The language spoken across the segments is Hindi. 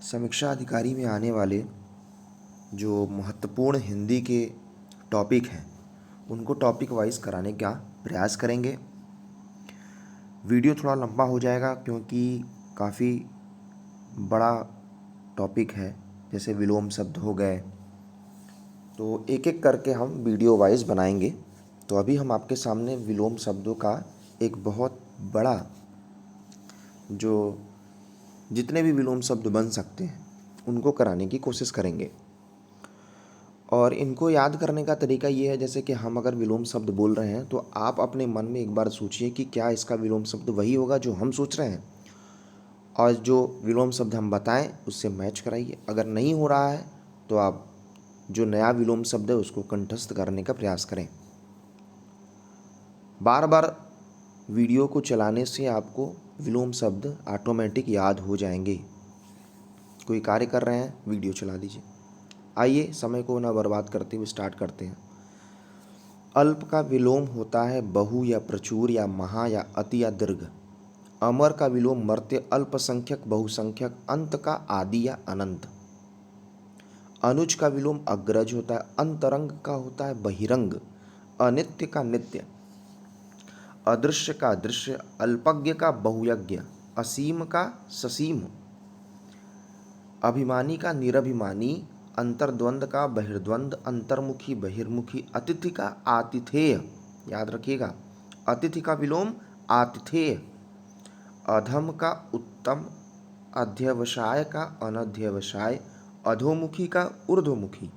समीक्षा अधिकारी में आने वाले जो महत्वपूर्ण हिंदी के टॉपिक हैं उनको टॉपिक वाइज कराने का प्रयास करेंगे। वीडियो थोड़ा लंबा हो जाएगा क्योंकि काफ़ी बड़ा टॉपिक है, जैसे विलोम शब्द हो गए, तो एक एक करके हम वीडियो वाइज बनाएंगे। तो अभी हम आपके सामने विलोम शब्दों का एक बहुत बड़ा जो जितने भी विलोम शब्द बन सकते हैं उनको कराने की कोशिश करेंगे। और इनको याद करने का तरीका ये है, जैसे कि हम अगर विलोम शब्द बोल रहे हैं तो आप अपने मन में एक बार सोचिए कि क्या इसका विलोम शब्द वही होगा जो हम सोच रहे हैं, और जो विलोम शब्द हम बताएं उससे मैच कराइए। अगर नहीं हो रहा है तो आप जो नया विलोम शब्द है उसको कंठस्थ करने का प्रयास करें। बार बार वीडियो को चलाने से आपको विलोम शब्द ऑटोमेटिक याद हो जाएंगे। कोई कार्य कर रहे हैं, वीडियो चला दीजिए। आइए समय को ना बर्बाद करते हुए स्टार्ट करते हैं। अल्प का विलोम होता है बहु या प्रचुर या महा या अति या दीर्घ। अमर का विलोम मर्त्य, अल्पसंख्यक, बहुसंख्यक, अंत का आदि या अनंत। अनुज का विलोम अग्रज होता है। अंतरंग का होता है बहिरंग। अनित्य का नित्य। अदृश्य का दृश्य। अल्पज्ञ का बहुयज्ञ। असीम का ससीम। अभिमानी का निरभिमानी। अंतर्द्वंद का बहिर्द्वंद। अंतर्मुखी बहिर्मुखी। अतिथि का आतिथेय, याद रखिएगा, अतिथि का विलोम आतिथेय। अधम का उत्तम। अध्यवसाय का अनध्यवसाय। अधोमुखी का ऊर्ध्वमुखी।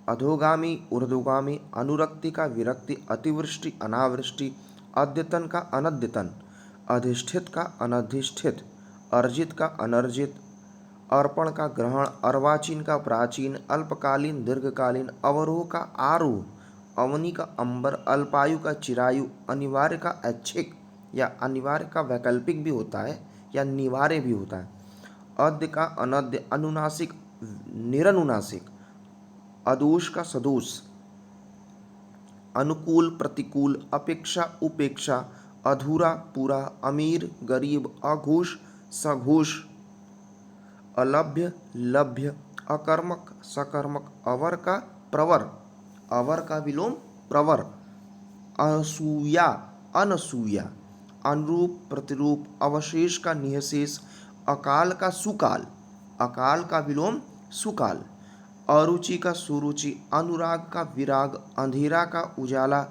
अधोगामी ऊर्ध्वगामी। अनुरक्ति का विरक्ति। अतिवृष्टि अनावृष्टि। अद्यतन का अनद्यतन। अधिष्ठित का अनधिष्ठित। अर्जित का अनर्जित। अर्पण का ग्रहण। अर्वाचीन का प्राचीन। अल्पकालीन दीर्घकालीन। अवरोह का आरोह। अवनी का अंबर। अल्पायु का चिरायु। अनिवार्य का ऐच्छिक, या अनिवार्य का वैकल्पिक भी होता है या निवार्य भी होता है। अद्य का अनद्य। अनुनासिक निरनुनासिक। अदोष का सदोष। अनुकूल प्रतिकूल। अपेक्षा उपेक्षा। अधूरा पूरा। अमीर गरीब। अघोष सघोष। अलभ्य लभ्य। अकर्मक सकर्मक। अवर का प्रवर। अवर का विलोम प्रवर। असूया अनसूया। अनुरूप प्रतिरूप। अवशेष का निःशेष। अकाल का सुकाल। अकाल का विलोम सुकाल। अरुचि का सुरुचि। अनुराग का विराग। अंधेरा का उजाला।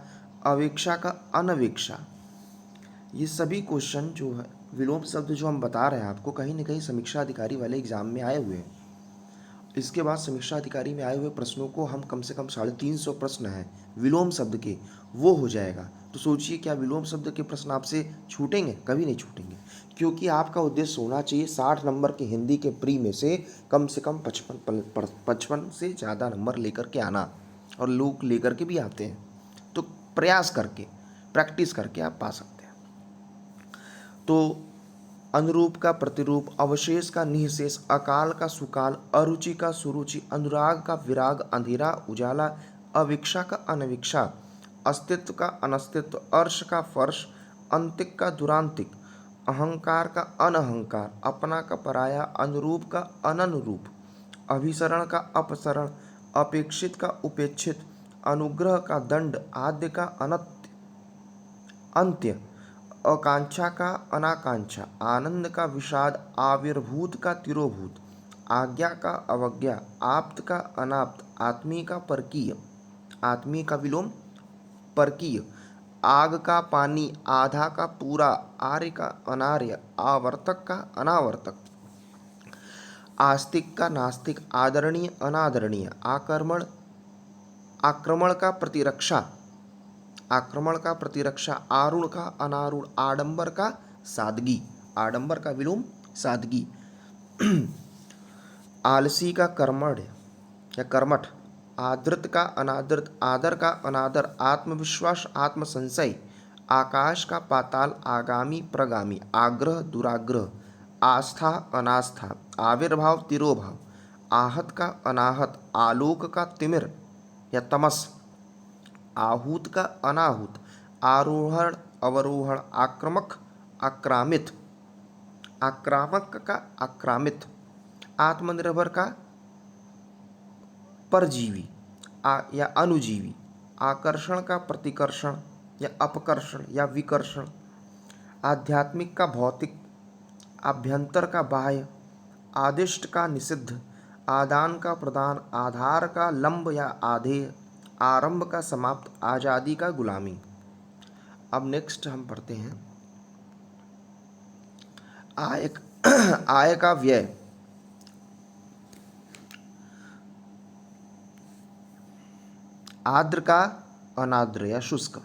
अवेक्षा का अनवेक्षा। ये सभी क्वेश्चन जो है, विलोम शब्द जो हम बता रहे हैं आपको, कहीं ना कहीं समीक्षा अधिकारी वाले एग्जाम में आए हुए हैं। इसके बाद समीक्षा अधिकारी में आए हुए प्रश्नों को हम कम से कम 350 प्रश्न हैं विलोम शब्द के, वो हो जाएगा। तो सोचिए, क्या विलोम शब्द के प्रश्न आपसे छूटेंगे? कभी नहीं छूटेंगे, क्योंकि आपका उद्देश्य होना चाहिए 60 नंबर के हिंदी के प्री में से कम 55 से ज़्यादा नंबर लेकर के आना। और लोग लेकर के भी आते हैं, तो प्रयास करके, प्रैक्टिस करके आप पा सकते हैं। तो अनुरूप का प्रतिरूप। अवशेष का निःशेष। अकाल का सुकाल। अरुचि का सुरुचि। अनुराग का विराग। अंधेरा उजाला। अविक्षा का अनविक्षा। अस्तित्व का अनस्तित्व। अर्श का फर्श। अंतिक का दुरांतिक। अहंकार का अनहंकार। अपना का पराया। अनुरूप का अननुरूप। अभिसरण का अपसरण। अपेक्षित का उपेक्षित। अनुग्रह का दंड। आद्य का अनत्य अंत्य। आकांक्षा का अनाकांक्षा। आनंद का विषाद। आविर्भूत का तिरोभूत। आज्ञा का अवज्ञा। आप्त का अनाप्त। आत्मीय का परकीय। आत्मीय का विलोम परकीय। आग का पानी। आधा का पूरा। आर्य का अनार्य। आवर्तक का अनावर्तक। आस्तिक का नास्तिक। आदरणीय अनादरणीय। आक्रमण का प्रतिरक्षा। आक्रमण का प्रतिरक्षा। आरूढ़ का अनारूढ़। आडंबर का सादगी। आडंबर का विलोम सादगी। आलसी का कर्मठ या कर्मठ। आदृत का अनादृत। आदर का अनादर। आत्मविश्वास आत्मसंशय। आकाश का पाताल। आगामी प्रगामी। आग्रह दुराग्रह। आस्था अनास्था। आविर्भाव तिरोभाव। आहत का अनाहत। आलोक का तिमिर या तमस। आहूत का अनाहूत। आरोहण अवरोहण। आक्रमक आक्रामित। आक्रामक का आक्रामित। आत्मनिर्भर का परजीवी या अनुजीवी, आकर्षण का प्रतिकर्षण या अपकर्षण या विकर्षण, आध्यात्मिक का भौतिक, आभ्यंतर का बाह्य, आदिष्ट का निषिद्ध, आदान का प्रदान, आधार का लंब या आधेय, आरंभ का समाप्त, आजादी का गुलामी। अब नेक्स्ट हम पढ़ते हैं आय आय का व्यय, आर्द्र का अनाद्र या शुष्क,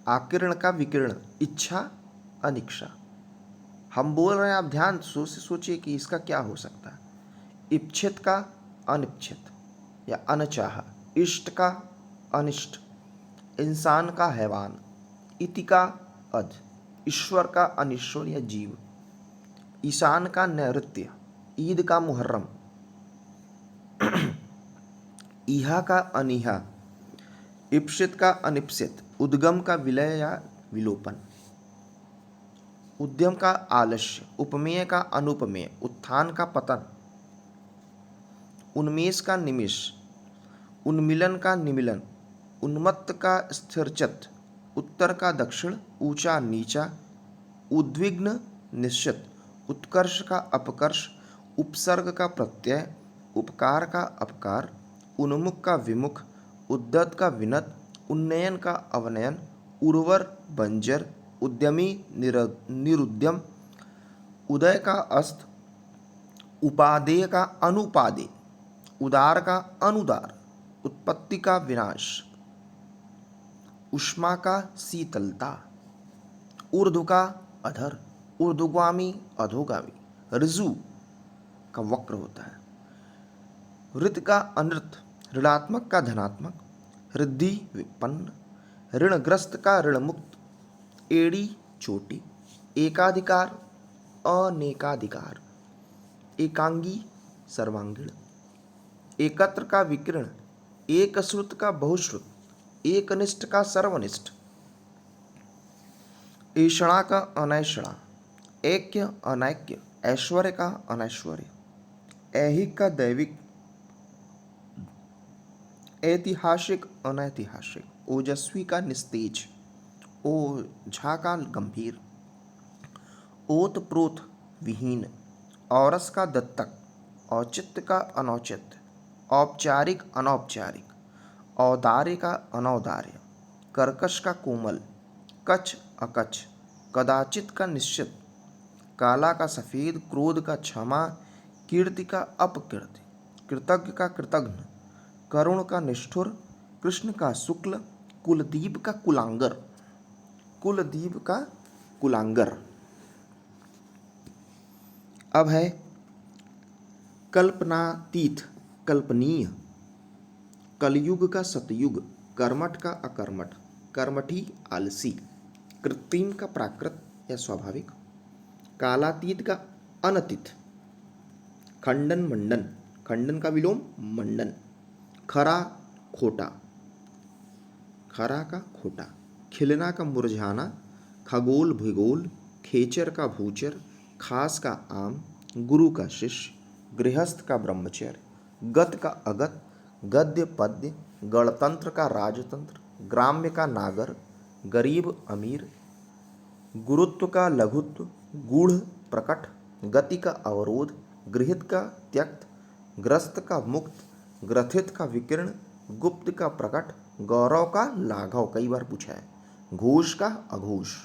आकीर्ण का विकीर्ण, इच्छा अनिच्छा। हम बोल रहे हैं, आप ध्यान से सोचिए कि इसका क्या हो सकता है। इच्छित का अनिच्छित या अनचाहा, इष्ट का अनिष्ट, इंसान का हैवान, इति का अध, ईश्वर का अनिश्वर या जीव, ईशान का नैऋत्य, ईद का मुहर्रम, इहा का अनिहा, इप्सित का अनिप्सित, उद्गम का विलय या विलोपन, उद्यम का आलस्य, उपमेय का अनुपमेय, उत्थान का पतन, उन्मेष का निमिष, उन्मिलन का निमिलन, उन्मत्त का स्थिरचित्त, उत्तर का दक्षिण, ऊंचा नीचा, उद्विग्न निश्चित, उत्कर्ष का अपकर्ष, उपसर्ग का प्रत्यय, उपकार का अपकार, उन्मुख का विमुख, उद्दत का विनत, उन्नयन का अवनयन, उर्वर बंजर, उद्यमी निरुद्यम, उदय का अस्त, उपादेय का अनुपादेय, उदार का अनुदार, उत्पत्ति का विनाश, उष्मा का शीतलता, ऊर्ध्व का अधर, ऊर्ध्वगामी अधोगामी, ऋजु का वक्र होता है, ऋत का अनृत, ऋणात्मक का धनात्मक, रिद्धि विपन्न, ऋणग्रस्त का ऋणमुक्त, एड़ी चोटी, एकाधिकार अनेकाधिकार, एकांगी सर्वांगीण, एकत्र का विकीर्ण, एक श्रुत का बहुश्रुत, एकनिष्ठ का सर्वनिष्ठ, ऐषणा का अनैषणा, ऐक्य अनैक्य, ऐश्वर्य का अनैश्वर्य, ऐहिक का दैविक, ऐतिहासिक अनैतिहासिक, ओजस्वी का निस्तेज, ओझा का गंभीर, ओत प्रोत विहीन, औरस का दत्तक, औचित्य का अनौचित्य, औपचारिक अनौपचारिक, औदार्य का अनौदार्य, कर्कश का कोमल, कच अकच, कदाचित का निश्चित, काला का सफेद, क्रोध का क्षमा, कीर्ति का अपकीर्ति, कृतज्ञ का कृतघ्न, करुण का निष्ठुर, कृष्ण का शुक्ल, कुलदीप का कुलांगर, कुलदीप का कुलांगर। अब है कल्पनातीत कल्पनीय, कलयुग का सतयुग, कर्मठ का अकर्मठ, कर्मठी आलसी, कृत्रिम का प्राकृत या स्वाभाविक, कालातीत का अनतीत, खंडन मंडन, खंडन का विलोम मंडन, खरा खोटा, खरा का खोटा, खिलना का मुरझाना, खगोल भूगोल, खेचर का भूचर, खास का आम, गुरु का शिष्य, गृहस्थ का ब्रह्मचर्य, गत का अगत, गद्य पद्य, गणतंत्र का राजतंत्र, ग्राम्य का नागर, गरीब अमीर, गुरुत्व का लघुत्व, गूढ़ प्रकट, गति का अवरोध, गृहित का त्यक्त, ग्रस्त का मुक्त, ग्रथित का विकीर्ण, गुप्त का प्रकट, गौरव का लाघव, कई बार पूछा है, घोष का अघोष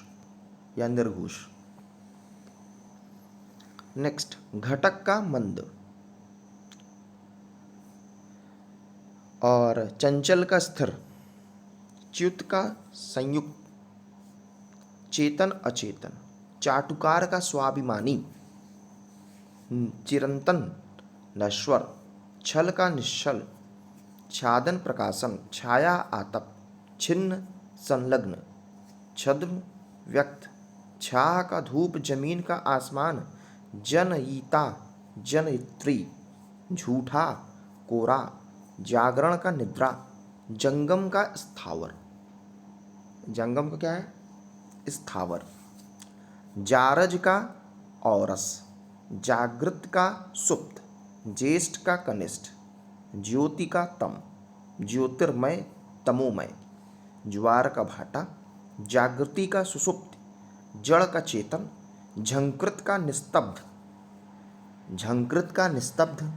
या निर्घोष। नेक्स्ट, घटक का मंद और चंचल का स्थिर, च्युत का संयुक्त, चेतन अचेतन, चाटुकार का स्वाभिमानी, चिरंतन नश्वर, छल का निश्चल, छादन प्रकाशन, छाया आतप, छिन्न संलग्न, छद्म व्यक्त, छाह का धूप, जमीन का आसमान, जनयिता जनयित्री, झूठा कोरा, जागरण का निद्रा, जंगम का स्थावर, जंगम का क्या है स्थावर, जारज का औरस, जागृत का सुप्त, ज्येष्ठ का कनिष्ठ, ज्योति का तम, ज्योतिर्मय तमोमय, ज्वार का भाटा, जागृति का सुसुप्ति, जड़ का चेतन, झंकृत का निस्तब्ध, झंकृत का निस्तब्ध,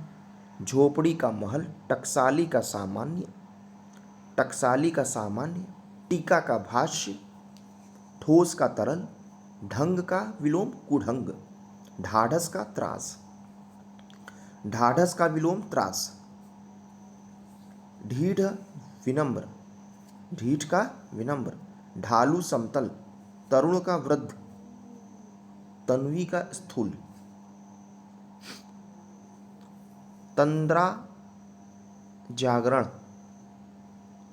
झोपड़ी का महल, टकसाली का सामान्य, टकसाली का सामान्य, टीका का भाष्य, ठोस का तरल, ढंग का विलोम कुढंग, ढाढ़स का त्रास, ढाढ़स का विलोम त्रास, ढीठ विनम्र, ढीठ का विनम्र, ढालू समतल, तरुण का वृद्ध, तन्वी का स्थूल, तंद्रा जागरण,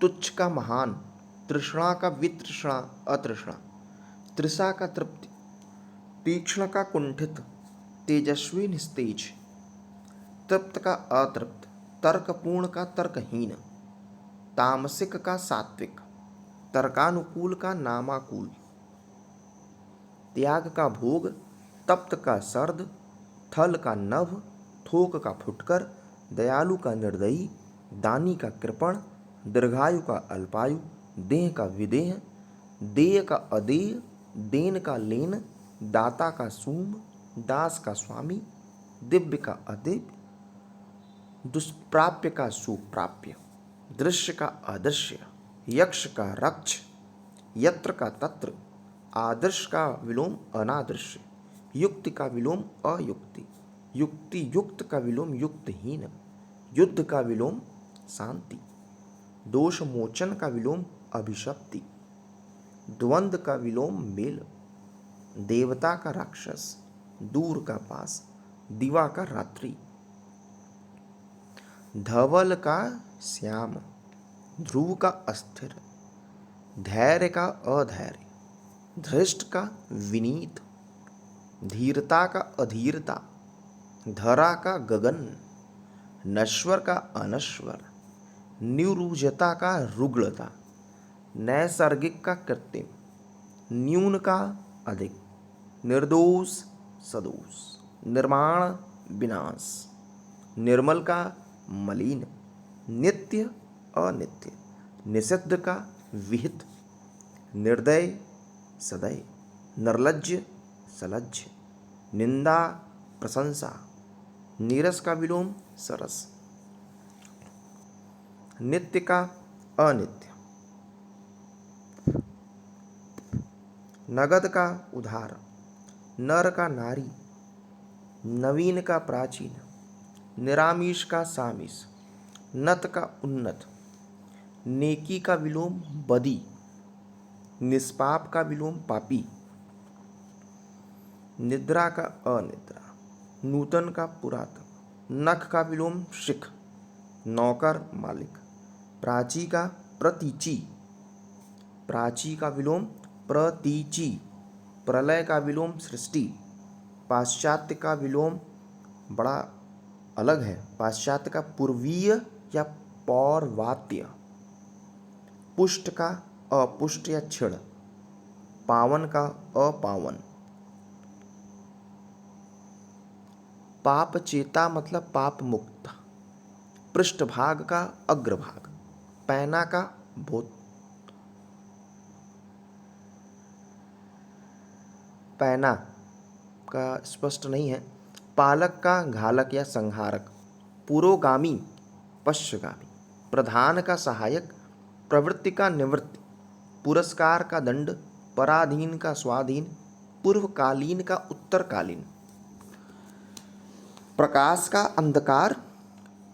तुच्छ का महान, तृष्णा का वितृष्णा अतृष्णा, तृषा का तृप्ति, तीक्ष्ण का कुंठित, तेजस्वी निस्तेज, तृप्त का अतृप्त, तर्कपूर्ण का तर्कहीन, तामसिक का सात्विक, तर्कानुकूल का नामाकूल, त्याग का भोग, तप्त का सर्द, थल का नभ, थोक का फुटकर, दयालु का निर्दयी, दानी का कृपण, दीर्घायु का अल्पायु, देह का विदेह, देय का अदेय, देन का लेन, दाता का सूम, दास का स्वामी, दिव्य का अदिव्य, दुष्प्राप्य का सुप्राप्य, दृश्य का अदृश्य, यक्ष का रक्ष, यत्र का तत्र, आदर्श का विलोम अनादृश्य, युक्ति का विलोम अयुक्ति, युक्ति युक्त का विलोम युक्तहीन, युद्ध का विलोम शांति, दोष मोचन का विलोम अभिशप्ति, द्वंद्व का विलोम मेल, देवता का राक्षस, दूर का पास, दिवा का रात्रि, धवल का श्याम, ध्रुव का अस्थिर, धैर्य का अधैर्य, धृष्ट का विनीत, धीरता का अधीरता, धरा का गगन, नश्वर का अनश्वर, निरुजता का रुग्णता, नैसर्गिक का कृत्रिम, न्यून का अधिक, निर्दोष सदोष, निर्माण विनाश, निर्मल का मलिन, नित्य अनित्य, निषिद्ध का विहित, निर्दय सदय, निर्लज्ज सलज्ज, निंदा प्रशंसा, नीरस का विलोम सरस, नित्य का अनित्य, नगद का उधार, नर का नारी, नवीन का प्राचीन, निरामीष का सामीस, नत का उन्नत, नेकी का विलोम बदी, निष्पाप का विलोम पापी, निद्रा का अनिद्रा, नूतन का पुरातन, नख का विलोम शिख, नौकर मालिक, प्राची का प्रतीची, प्राची का विलोम प्रतीची, प्रलय का विलोम सृष्टि, पाश्चात्य का विलोम बड़ा अलग है, पाश्चात्य का पूर्वीय या पौर्वात्य, पुष्ट का अपुष्ट या छिड़, पावन का अपावन, पाप चेता मतलब पाप मुक्त, पृष्ठभाग का अग्रभाग, पैना का भूत, पैना का स्पष्ट नहीं है, पालक का घालक या संहारक, पुरोगामी पश्चगामी, प्रधान का सहायक, प्रवृत्ति का निवृत्ति, पुरस्कार का दंड, पराधीन का स्वाधीन, पूर्वकालीन का उत्तरकालीन, प्रकाश का अंधकार,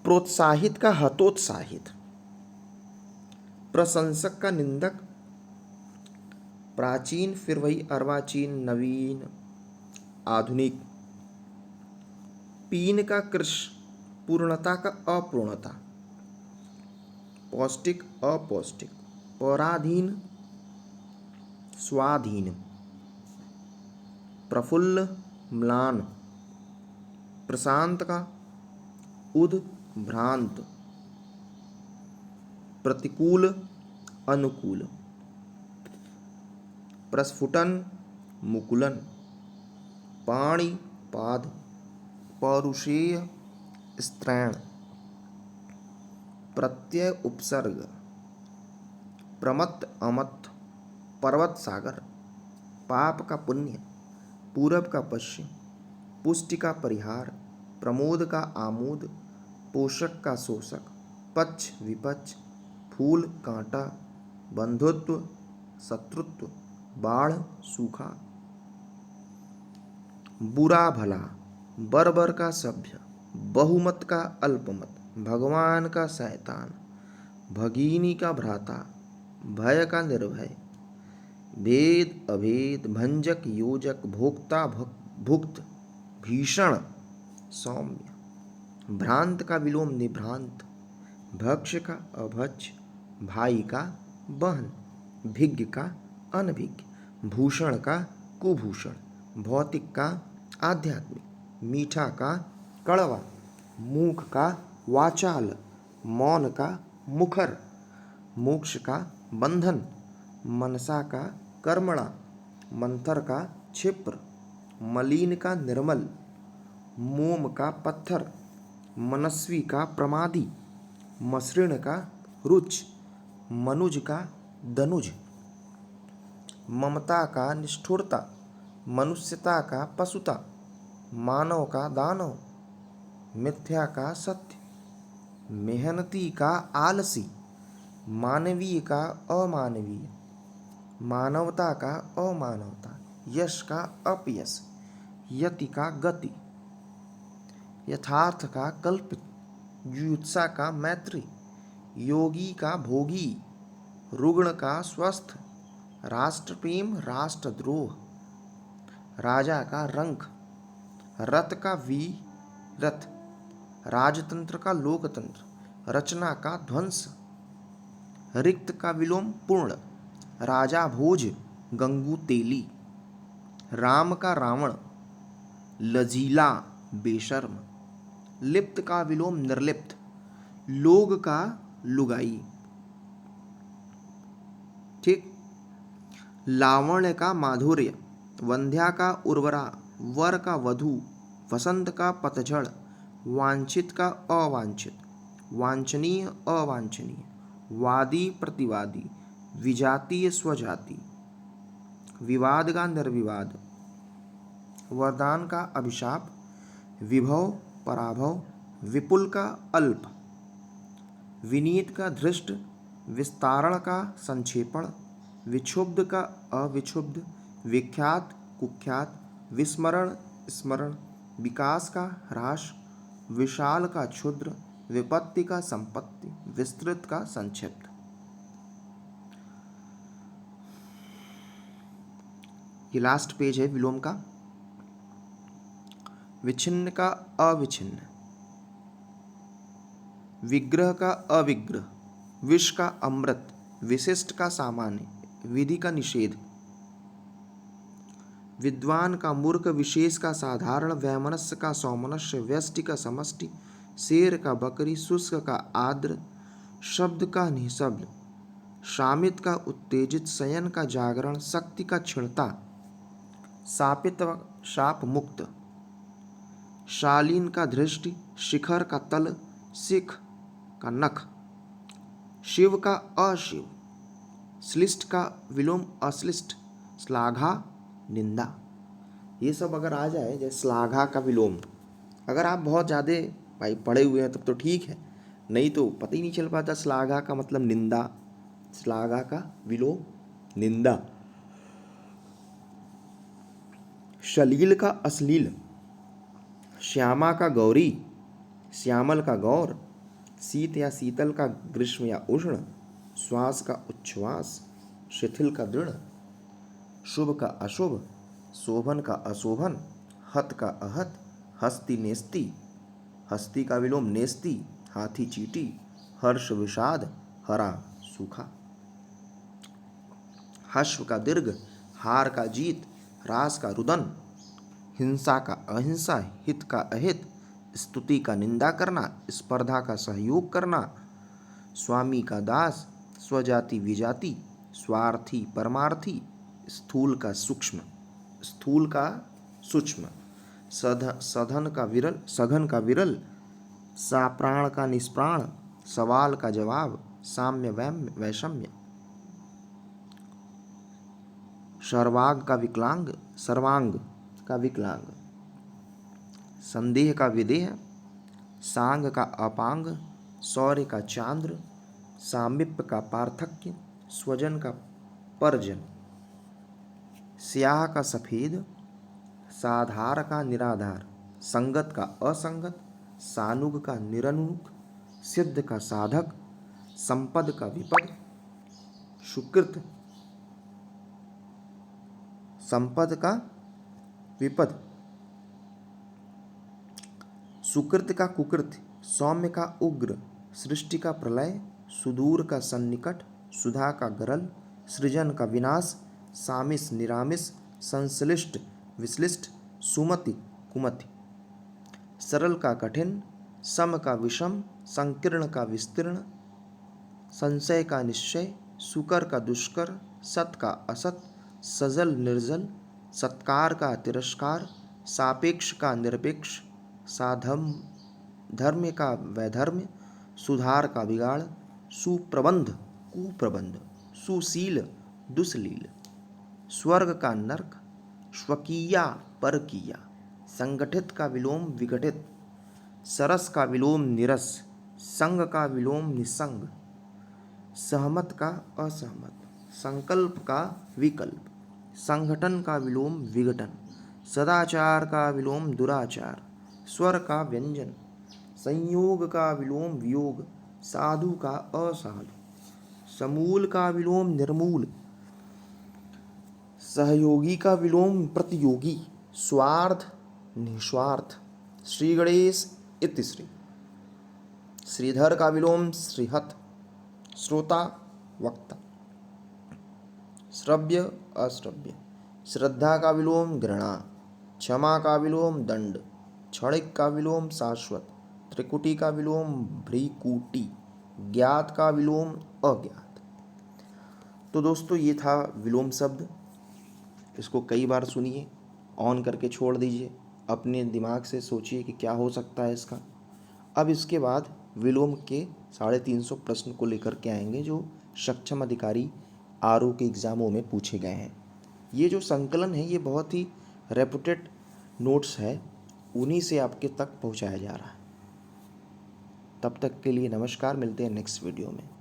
प्रोत्साहित का हतोत्साहित, प्रशंसक का निंदक, प्राचीन फिर वही अर्वाचीन नवीन आधुनिक, पीन का कृश, पूर्णता का अपूर्णता, पौष्टिक अपौष्टिक, पराधीन स्वाधीन, प्रफुल्ल म्लान, प्रशांत का उद्भ्रांत, प्रतिकूल अनुकूल, प्रस्फुटन मुकुलन, पाणि पाद, पौरुषेय स्त्रैण, प्रत्यय उपसर्ग, प्रमत्त अमत्त, पर्वत सागर, पाप का पुण्य, पूरब का पश्चिम, पुष्टि का परिहार, प्रमोद का आमोद, पोषक का शोषक, पक्ष विपक्ष, फूल कांटा, बंधुत्व शत्रुत्व, बाढ़ सूखा, बुरा भला, बर्बर का सभ्य, बहुमत का अल्पमत, भगवान का शैतान, भगीनी का भ्राता, भय का निर्भय, भेद अभेद, भंजक योजक, भोक्ता भुक्त, भीषण सौम्य, भ्रांत का विलोम निभ्रांत, भक्ष्य का अभक्ष्य, भाई का बहन, भिज्ञ का अनभिज्ञ, भूषण का कुभूषण, भौतिक का आध्यात्मिक, मीठा का कड़वा, मूक का वाचाल, मौन का मुखर, मोक्ष का बंधन, मनसा का कर्मणा, मंथर का क्षिप्र, मलिन का निर्मल, मोम का पत्थर, मनस्वी का प्रमादी, मसृण का रुच, मनुज का दनुज, ममता का निष्ठुरता, मनुष्यता का पशुता, मानव का दानव, मिथ्या का सत्य, मेहनती का आलसी, मानवीय का अमानवीय, मानवता का अमानवता, यश का अपयश, यति का गति, यथार्थ का कल्पित, जुयुत्सा का मैत्री, योगी का भोगी, रुग्ण का स्वस्थ, राष्ट्र प्रेम राष्ट्रद्रोह, राजा का रंक, रथ का वीरथ, राजतंत्र का लोकतंत्र, रचना का ध्वंस, रिक्त का विलोम पूर्ण, राजा भोज गंगू तेली, राम का रावण, लजीला बेशर्म, लिप्त का विलोम निर्लिप्त, लोग का लुगाई। ठीक। लावण्य का माधुर्य, वंध्या का उर्वरा, वर का वधू, वसंत का पतझड़, वांछित का अवांछित, वांछनीय अवांछनीय, वादी प्रतिवादी, विजातीय स्वजाति, विवाद का निर्विवाद, वरदान का अभिशाप, विभव पराभव, विपुल का अल्प, विनीत का धृष्ट, विस्तारण का संक्षेपण, विक्षुब्ध का अविक्षुब्ध, विख्यात कुख्यात, विस्मरण स्मरण, विकास का ह्रास, विशाल का क्षुद्र, विपत्ति का संपत्ति, विस्तृत का संक्षिप्त। ये लास्ट पेज है विलोम का। विच्छिन्न का अविच्छिन्न, विग्रह का अविग्रह, विष का अमृत, विशिष्ट का सामान्य, विधि का निषेध, विद्वान का मूर्ख, विशेष का साधारण, वैमनस्य का सौमनस्य, व्यष्टि का समष्टि, शेर का बकरी, शुष्क का आर्द्र, शब्द का निःशब्द, शामित का उत्तेजित, शयन का जागरण, शक्ति का क्षीणता, शापित शाप मुक्त, शालीन का दृष्टि, शिखर का तल, सिख का नख, शिव का अशिव, श्लिष्ट का विलोम अश्लिष्ट, श्लाघा निंदा। ये सब अगर आ जाए, जैसे श्लाघा का विलोम, अगर आप बहुत ज़्यादा भाई पढ़े हुए हैं तब तो ठीक है, नहीं तो पता ही नहीं चल पाता। श्लाघा का मतलब निंदा, श्लाघा का विलोम निंदा। शलील का अश्लील, श्यामा का गौरी, श्यामल का गौर, शीत या शीतल का ग्रीष्म या उष्ण, श्वास का उच्छ्वास, शिथिल का दृढ़, शुभ का अशुभ, शोभन का अशोभन, हत का अहत, हस्ती नेस्ती, हस्ती का विलोम नेस्ती, हाथी चीटी, हर्ष विषाद, हरा सूखा, हश्व का दीर्घ, हार का जीत, रास का रुदन, हिंसा का अहिंसा, हित का अहित, स्तुति का निंदा करना, स्पर्धा का सहयोग करना, स्वामी का दास, स्वजाति विजाति, स्वार्थी परमार्थी, स्थूल का सूक्ष्म, स्थूल का सूक्ष्म, सघन का विरल, साप्राण का निष्प्राण, सवाल का जवाब, साम्य वैषम्य, सर्वांग का विकलांग, संदेह का विदेह, सांग का अपांग, शौर्य का चांद्र, सामीप्य का पार्थक्य, स्वजन का परजन, स्याह का सफेद, साधार का निराधार, संगत का असंगत, सानुग का निरनुग, सिद्ध का साधक, संपद का विपद, सुकृत संपद का विपद, सुकृत का कुकृत, सौम्य का उग्र, सृष्टि का प्रलय, सुदूर का सन्निकट, सुधा का गरल, सृजन का विनाश, सामिस निरामिस, संश्लिष्ट विश्लिष्ट, सुमति कुमति, सरल का कठिन, सम का विषम, संकीर्ण का विस्तीर्ण, संशय का निश्चय, सुकर का दुष्कर, सत का असत, सजल निर्जल, सत्कार का तिरस्कार, सापेक्ष का निरपेक्ष, साधम धर्म का वैधर्म्य, सुधार का बिगाड़, सुप्रबंध कुप्रबंध, सुशील दुसलील, स्वर्ग का नरक, स्वकीया परकीया, संगठित का विलोम विघटित, सरस का विलोम निरस, संग का विलोम निसंग, सहमत का असहमत, संकल्प का विकल्प, संगठन का विलोम विघटन, सदाचार का विलोम दुराचार, स्वर का व्यंजन, संयोग का विलोम वियोग, साधु का असाधु, समूल का विलोम निर्मूल, सहयोगी का विलोम प्रतियोगी, स्वार्थ निस्वार्थ, श्री गणेश इति श्रीधर का विलोम श्रीहत, श्रोता वक्ता, श्रव्य अश्रव्य, श्रद्धा का विलोम घृणा, क्षमा का विलोम दंड, क्षणिक का विलोम शाश्वत, त्रिकुटी का विलोम भ्रीकुटी, ज्ञात का विलोम अज्ञात। तो दोस्तों ये था विलोम शब्द। इसको कई बार सुनिए, ऑन करके छोड़ दीजिए, अपने दिमाग से सोचिए कि क्या हो सकता है इसका। अब इसके बाद विलोम के 350 प्रश्न को लेकर के आएंगे जो सक्षम अधिकारी आरओ के एग्ज़ामों में पूछे गए हैं। ये जो संकलन है ये बहुत ही रेपुटेड नोट्स है, उन्हीं से आपके तक पहुंचाया जा रहा है। तब तक के लिए नमस्कार, मिलते हैं नेक्स्ट वीडियो में।